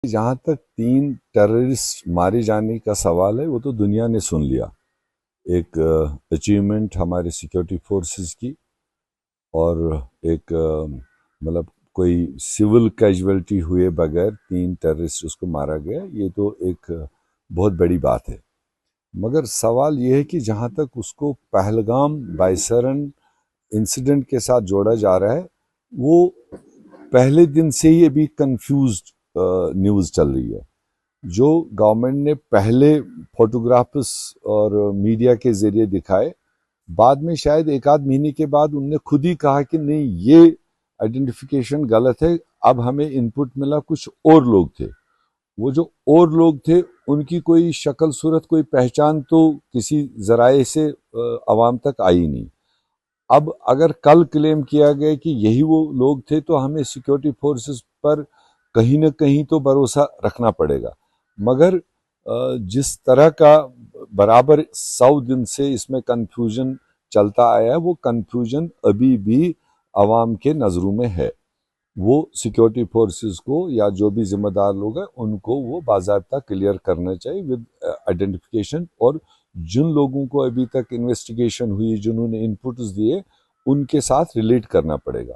جہاں تک 3 ٹیررسٹ مارے جانے کا سوال ہے وہ تو دنیا نے سن لیا، ایک اچیومنٹ ہمارے سیکیورٹی فورسز کی، اور ایک مطلب کوئی سول کیجویلٹی ہوئے بغیر 3 ٹیررسٹ اس کو مارا گیا، یہ تو ایک بہت بڑی بات ہے۔ مگر سوال یہ ہے کہ جہاں تک اس کو پہلگام بائیسرن انسیڈنٹ کے ساتھ جوڑا جا رہا ہے، وہ پہلے دن سے ہی ابھی کنفیوزڈ نیوز چل رہی ہے۔ جو گورنمنٹ نے پہلے فوٹوگرافس اور میڈیا کے ذریعے دکھائے، بعد میں شاید ایک آدھ مہینے کے بعد ان نے خود ہی کہا کہ نہیں، یہ آئیڈینٹیفیکیشن غلط ہے، اب ہمیں ان پٹ ملا کچھ اور لوگ تھے۔ وہ جو اور لوگ تھے ان کی کوئی شکل صورت، کوئی پہچان تو کسی ذرائع سے عوام تک آئی نہیں۔ اب اگر کل کلیم کیا گیا کہ یہی وہ لوگ تھے تو ہمیں سیکیورٹی فورسز پر کہیں نہ کہیں تو بھروسہ رکھنا پڑے گا۔ مگر جس طرح کا برابر 100 دن سے اس میں کنفیوژن چلتا آیا ہے، وہ کنفیوژن ابھی بھی عوام کے نظروں میں ہے۔ وہ سیکیورٹی فورسز کو یا جو بھی ذمہ دار لوگ ہیں ان کو وہ باضابطہ کلیئر کرنا چاہیے ود آئیڈینٹیفیکیشن، اور جن لوگوں کو ابھی تک انویسٹیگیشن ہوئی، جنہوں نے ان پٹس دیے، ان کے ساتھ ریلیٹ کرنا پڑے گا۔